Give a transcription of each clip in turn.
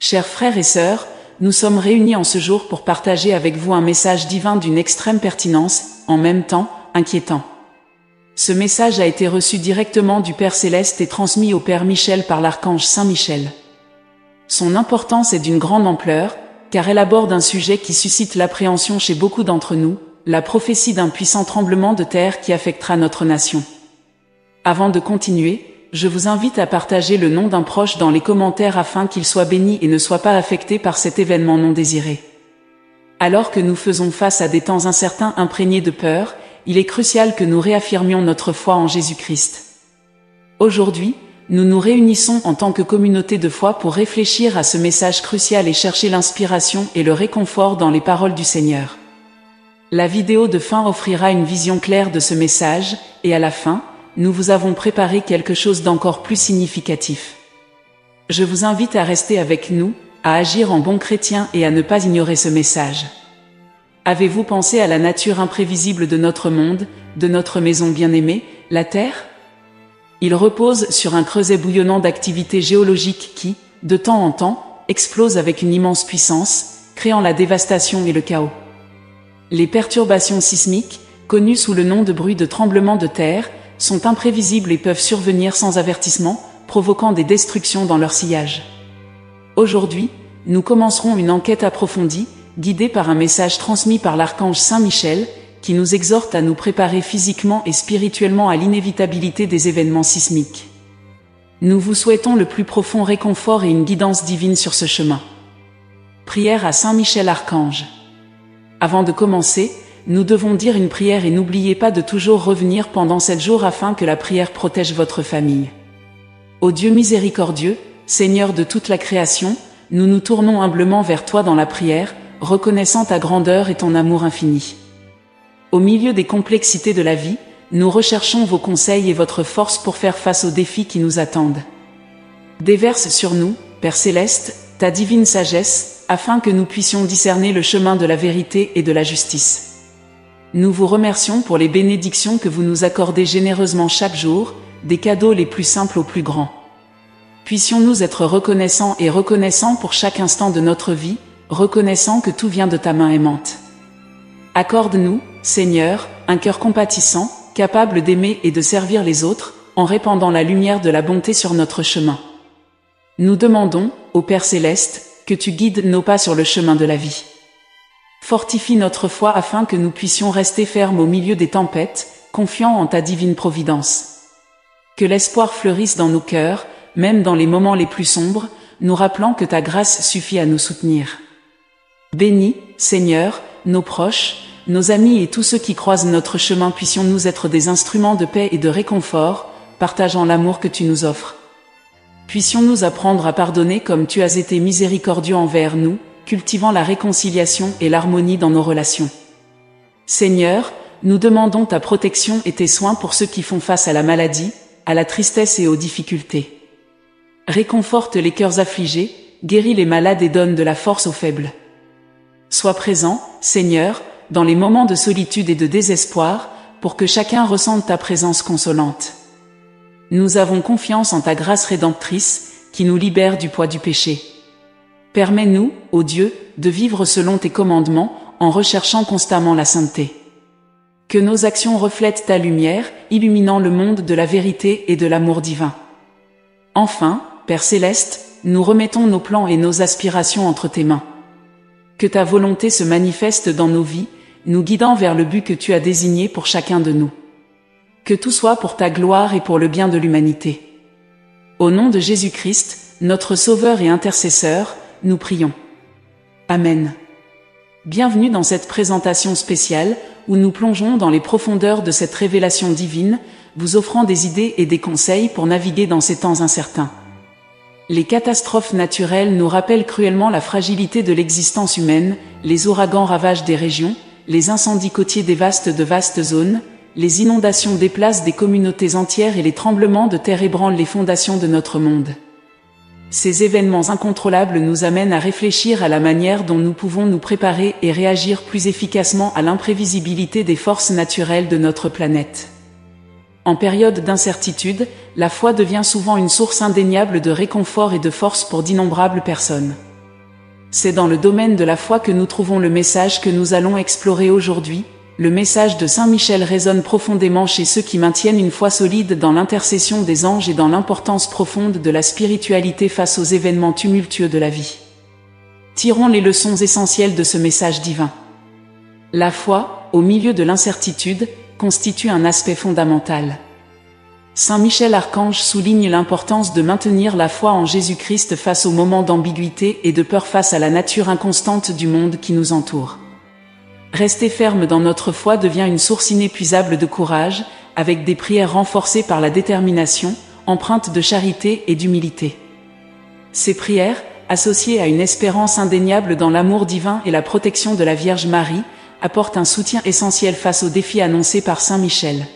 Chers frères et sœurs, nous sommes réunis en ce jour pour partager avec vous un message divin d'une extrême pertinence, en même temps, inquiétant. Ce message a été reçu directement du Père Céleste et transmis au Père Michel par l'archange Saint Michel. Son importance est d'une grande ampleur, car elle aborde un sujet qui suscite l'appréhension chez beaucoup d'entre nous, la prophétie d'un puissant tremblement de terre qui affectera notre nation. Avant de continuer, je vous invite à partager le nom d'un proche dans les commentaires afin qu'il soit béni et ne soit pas affecté par cet événement non désiré. Alors que nous faisons face à des temps incertains imprégnés de peur, il est crucial que nous réaffirmions notre foi en Jésus-Christ. Aujourd'hui, nous nous réunissons en tant que communauté de foi pour réfléchir à ce message crucial et chercher l'inspiration et le réconfort dans les paroles du Seigneur. La vidéo de fin offrira une vision claire de ce message, et à la fin, nous vous avons préparé quelque chose d'encore plus significatif. Je vous invite à rester avec nous, à agir en bon chrétien et à ne pas ignorer ce message. Avez-vous pensé à la nature imprévisible de notre monde, de notre maison bien-aimée, la Terre ? Il repose sur un creuset bouillonnant d'activités géologiques qui, de temps en temps, explose avec une immense puissance, créant la dévastation et le chaos. Les perturbations sismiques, connues sous le nom de bruit de tremblement de terre, sont imprévisibles et peuvent survenir sans avertissement, provoquant des destructions dans leur sillage. Aujourd'hui, nous commencerons une enquête approfondie, guidée par un message transmis par l'archange Saint Michel, qui nous exhorte à nous préparer physiquement et spirituellement à l'inévitabilité des événements sismiques. Nous vous souhaitons le plus profond réconfort et une guidance divine sur ce chemin. Prière à Saint Michel Archange. Avant de commencer, nous devons dire une prière et n'oubliez pas de toujours revenir pendant 7 jours afin que la prière protège votre famille. Ô Dieu miséricordieux, Seigneur de toute la création, nous nous tournons humblement vers toi dans la prière, reconnaissant ta grandeur et ton amour infini. Au milieu des complexités de la vie, nous recherchons vos conseils et votre force pour faire face aux défis qui nous attendent. Déverse sur nous, Père Céleste, ta divine sagesse, afin que nous puissions discerner le chemin de la vérité et de la justice. Nous vous remercions pour les bénédictions que vous nous accordez généreusement chaque jour, des cadeaux les plus simples aux plus grands. Puissions-nous être reconnaissants et reconnaissants pour chaque instant de notre vie, reconnaissant que tout vient de ta main aimante. Accorde-nous, Seigneur, un cœur compatissant, capable d'aimer et de servir les autres, en répandant la lumière de la bonté sur notre chemin. Nous demandons, ô Père Céleste, que tu guides nos pas sur le chemin de la vie. Fortifie notre foi afin que nous puissions rester fermes au milieu des tempêtes, confiants en ta divine providence. Que l'espoir fleurisse dans nos cœurs, même dans les moments les plus sombres, nous rappelant que ta grâce suffit à nous soutenir. Bénis, Seigneur, nos proches, nos amis et tous ceux qui croisent notre chemin, puissions-nous être des instruments de paix et de réconfort, partageant l'amour que tu nous offres. Puissions-nous apprendre à pardonner comme tu as été miséricordieux envers nous, cultivant la réconciliation et l'harmonie dans nos relations. Seigneur, nous demandons ta protection et tes soins pour ceux qui font face à la maladie, à la tristesse et aux difficultés. Réconforte les cœurs affligés, guéris les malades et donne de la force aux faibles. Sois présent, Seigneur, dans les moments de solitude et de désespoir, pour que chacun ressente ta présence consolante. Nous avons confiance en ta grâce rédemptrice, qui nous libère du poids du péché. Permets-nous, ô Dieu, de vivre selon tes commandements, en recherchant constamment la sainteté. Que nos actions reflètent ta lumière, illuminant le monde de la vérité et de l'amour divin. Enfin, Père Céleste, nous remettons nos plans et nos aspirations entre tes mains. Que ta volonté se manifeste dans nos vies, nous guidant vers le but que tu as désigné pour chacun de nous. Que tout soit pour ta gloire et pour le bien de l'humanité. Au nom de Jésus-Christ, notre Sauveur et Intercesseur, nous prions. Amen. Bienvenue dans cette présentation spéciale, où nous plongeons dans les profondeurs de cette révélation divine, vous offrant des idées et des conseils pour naviguer dans ces temps incertains. Les catastrophes naturelles nous rappellent cruellement la fragilité de l'existence humaine, les ouragans ravagent des régions, les incendies côtiers dévastent de vastes zones, les inondations déplacent des communautés entières et les tremblements de terre ébranlent les fondations de notre monde. Ces événements incontrôlables nous amènent à réfléchir à la manière dont nous pouvons nous préparer et réagir plus efficacement à l'imprévisibilité des forces naturelles de notre planète. En période d'incertitude, la foi devient souvent une source indéniable de réconfort et de force pour d'innombrables personnes. C'est dans le domaine de la foi que nous trouvons le message que nous allons explorer aujourd'hui. Le message de Saint Michel résonne profondément chez ceux qui maintiennent une foi solide dans l'intercession des anges et dans l'importance profonde de la spiritualité face aux événements tumultueux de la vie. Tirons les leçons essentielles de ce message divin. La foi, au milieu de l'incertitude, constitue un aspect fondamental. Saint Michel Archange souligne l'importance de maintenir la foi en Jésus-Christ face aux moments d'ambiguïté et de peur face à la nature inconstante du monde qui nous entoure. Rester ferme dans notre foi devient une source inépuisable de courage, avec des prières renforcées par la détermination, empreintes de charité et d'humilité. Ces prières, associées à une espérance indéniable dans l'amour divin et la protection de la Vierge Marie, apportent un soutien essentiel face aux défis annoncés par Saint Michel.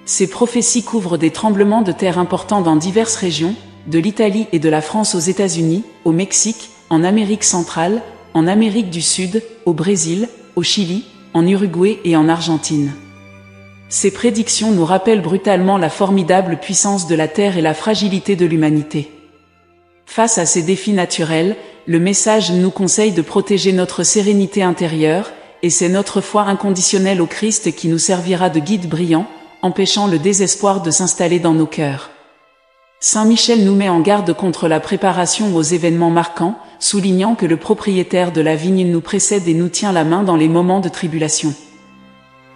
Ces prophéties couvrent des tremblements de terre importants dans diverses régions, de l'Italie et de la France aux États-Unis, au Mexique, en Amérique centrale, en Amérique du Sud, au Brésil, au Chili, en Uruguay et en Argentine. Ces prédictions nous rappellent brutalement la formidable puissance de la Terre et la fragilité de l'humanité. Face à ces défis naturels, le message nous conseille de protéger notre sérénité intérieure, et c'est notre foi inconditionnelle au Christ qui nous servira de guide brillant, empêchant le désespoir de s'installer dans nos cœurs. Saint Michel nous met en garde contre la préparation aux événements marquants, soulignant que le propriétaire de la vigne nous précède et nous tient la main dans les moments de tribulation.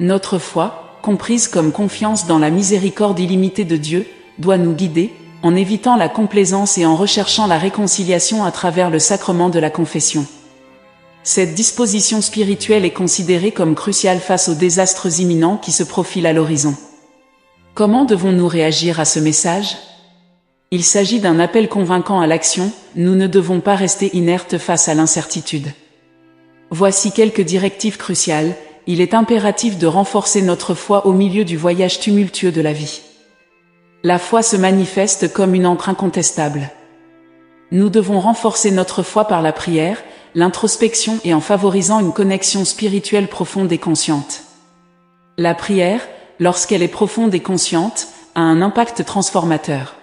Notre foi, comprise comme confiance dans la miséricorde illimitée de Dieu, doit nous guider, en évitant la complaisance et en recherchant la réconciliation à travers le sacrement de la confession. Cette disposition spirituelle est considérée comme cruciale face aux désastres imminents qui se profilent à l'horizon. Comment devons-nous réagir à ce message ? Il s'agit d'un appel convaincant à l'action, nous ne devons pas rester inertes face à l'incertitude. Voici quelques directives cruciales, il est impératif de renforcer notre foi au milieu du voyage tumultueux de la vie. La foi se manifeste comme une encre incontestable. Nous devons renforcer notre foi par la prière, l'introspection et en favorisant une connexion spirituelle profonde et consciente. La prière, lorsqu'elle est profonde et consciente, a un impact transformateur.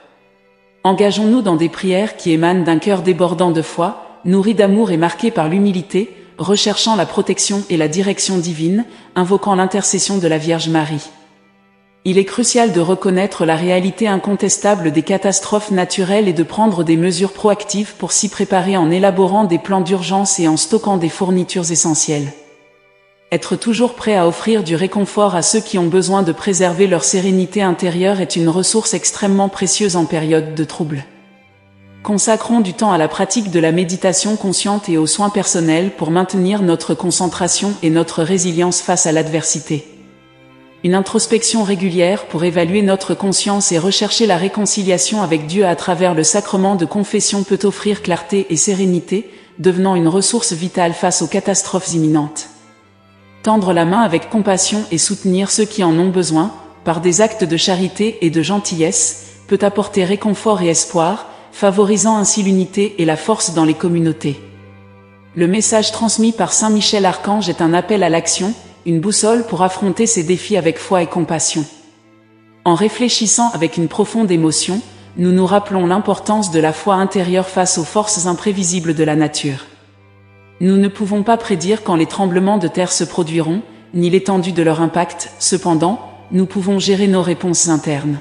Engageons-nous dans des prières qui émanent d'un cœur débordant de foi, nourri d'amour et marqué par l'humilité, recherchant la protection et la direction divine, invoquant l'intercession de la Vierge Marie. Il est crucial de reconnaître la réalité incontestable des catastrophes naturelles et de prendre des mesures proactives pour s'y préparer en élaborant des plans d'urgence et en stockant des fournitures essentielles. Être toujours prêt à offrir du réconfort à ceux qui ont besoin de préserver leur sérénité intérieure est une ressource extrêmement précieuse en période de trouble. Consacrons du temps à la pratique de la méditation consciente et aux soins personnels pour maintenir notre concentration et notre résilience face à l'adversité. Une introspection régulière pour évaluer notre conscience et rechercher la réconciliation avec Dieu à travers le sacrement de confession peut offrir clarté et sérénité, devenant une ressource vitale face aux catastrophes imminentes. Tendre la main avec compassion et soutenir ceux qui en ont besoin, par des actes de charité et de gentillesse, peut apporter réconfort et espoir, favorisant ainsi l'unité et la force dans les communautés. Le message transmis par Saint Michel Archange est un appel à l'action, une boussole pour affronter ces défis avec foi et compassion. En réfléchissant avec une profonde émotion, nous nous rappelons l'importance de la foi intérieure face aux forces imprévisibles de la nature. Nous ne pouvons pas prédire quand les tremblements de terre se produiront, ni l'étendue de leur impact, cependant, nous pouvons gérer nos réponses internes.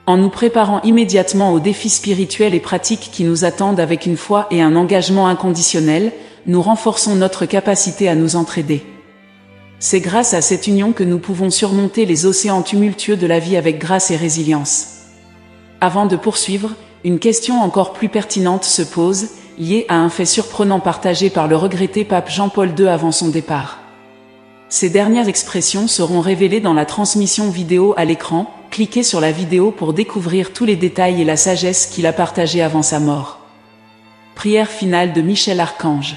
En nous préparant immédiatement aux défis spirituels et pratiques qui nous attendent avec une foi et un engagement inconditionnel, nous renforçons notre capacité à nous entraider. C'est grâce à cette union que nous pouvons surmonter les océans tumultueux de la vie avec grâce et résilience. Avant de poursuivre, une question encore plus pertinente se pose, liée à un fait surprenant partagé par le regretté pape Jean-Paul II avant son départ. Ces dernières expressions seront révélées dans la transmission vidéo à l'écran, cliquez sur la vidéo pour découvrir tous les détails et la sagesse qu'il a partagée avant sa mort. Prière finale de Michel Archange.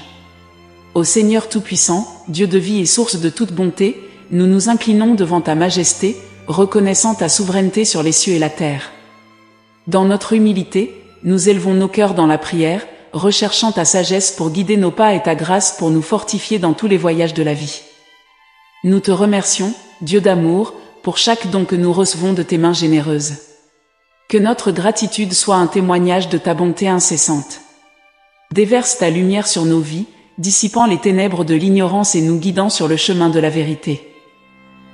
Ô Seigneur Tout-Puissant, Dieu de vie et source de toute bonté, nous nous inclinons devant ta majesté, reconnaissant ta souveraineté sur les cieux et la terre. Dans notre humilité, nous élevons nos cœurs dans la prière, recherchant ta sagesse pour guider nos pas et ta grâce pour nous fortifier dans tous les voyages de la vie. Nous te remercions, Dieu d'amour, pour chaque don que nous recevons de tes mains généreuses. Que notre gratitude soit un témoignage de ta bonté incessante. Déverse ta lumière sur nos vies, dissipant les ténèbres de l'ignorance et nous guidant sur le chemin de la vérité.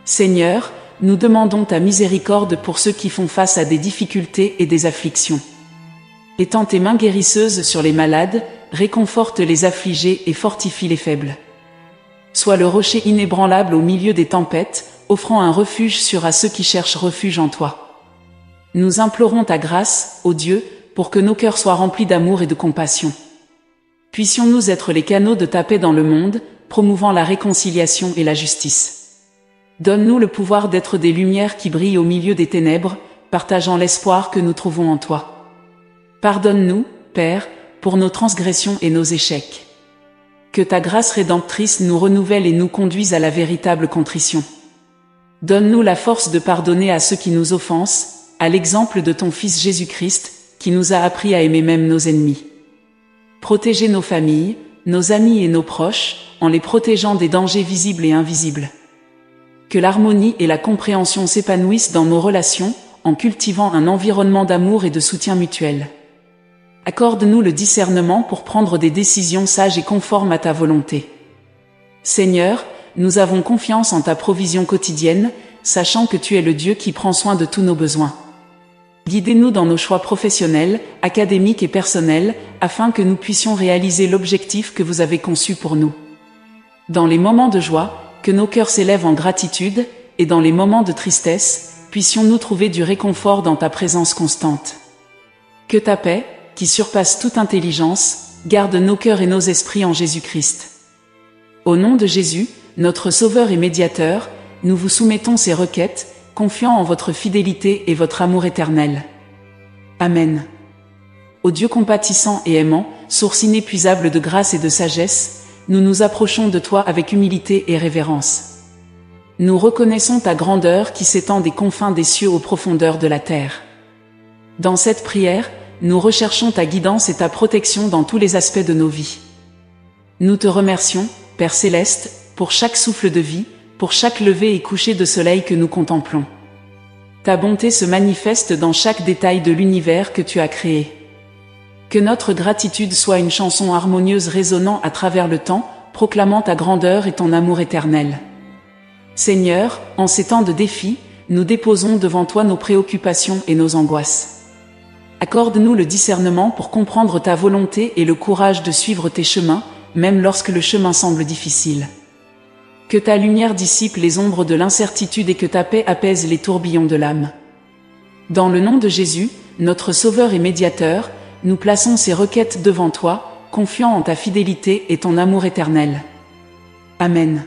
Seigneur, nous demandons ta miséricorde pour ceux qui font face à des difficultés et des afflictions. Étends tes mains guérisseuses sur les malades, réconforte les affligés et fortifie les faibles. Sois le rocher inébranlable au milieu des tempêtes, offrant un refuge sûr à ceux qui cherchent refuge en toi. Nous implorons ta grâce, ô Dieu, pour que nos cœurs soient remplis d'amour et de compassion. Puissions-nous être les canaux de ta paix dans le monde, promouvant la réconciliation et la justice. Donne-nous le pouvoir d'être des lumières qui brillent au milieu des ténèbres, partageant l'espoir que nous trouvons en toi. Pardonne-nous, Père, pour nos transgressions et nos échecs. Que ta grâce rédemptrice nous renouvelle et nous conduise à la véritable contrition. Donne-nous la force de pardonner à ceux qui nous offensent, à l'exemple de ton Fils Jésus-Christ, qui nous a appris à aimer même nos ennemis. Protégez nos familles, nos amis et nos proches, en les protégeant des dangers visibles et invisibles. Que l'harmonie et la compréhension s'épanouissent dans nos relations, en cultivant un environnement d'amour et de soutien mutuel. Accorde-nous le discernement pour prendre des décisions sages et conformes à ta volonté. Seigneur, nous avons confiance en ta provision quotidienne, sachant que tu es le Dieu qui prend soin de tous nos besoins. Guidez-nous dans nos choix professionnels, académiques et personnels, afin que nous puissions réaliser l'objectif que vous avez conçu pour nous. Dans les moments de joie, que nos cœurs s'élèvent en gratitude, et dans les moments de tristesse, puissions-nous trouver du réconfort dans ta présence constante. Que ta paix, qui surpasse toute intelligence, garde nos cœurs et nos esprits en Jésus-Christ. Au nom de Jésus, notre Sauveur et Médiateur, nous vous soumettons ces requêtes, confiant en votre fidélité et votre amour éternel. Amen. Ô Dieu compatissant et aimant, source inépuisable de grâce et de sagesse, nous nous approchons de toi avec humilité et révérence. Nous reconnaissons ta grandeur qui s'étend des confins des cieux aux profondeurs de la terre. Dans cette prière, nous recherchons ta guidance et ta protection dans tous les aspects de nos vies. Nous te remercions, Père Céleste, pour chaque souffle de vie, pour chaque lever et coucher de soleil que nous contemplons. Ta bonté se manifeste dans chaque détail de l'univers que tu as créé. Que notre gratitude soit une chanson harmonieuse résonnant à travers le temps, proclamant ta grandeur et ton amour éternel. Seigneur, en ces temps de défi, nous déposons devant toi nos préoccupations et nos angoisses. Accorde-nous le discernement pour comprendre ta volonté et le courage de suivre tes chemins, même lorsque le chemin semble difficile. Que ta lumière dissipe les ombres de l'incertitude et que ta paix apaise les tourbillons de l'âme. Dans le nom de Jésus, notre Sauveur et Médiateur, nous plaçons ces requêtes devant toi, confiant en ta fidélité et ton amour éternel. Amen.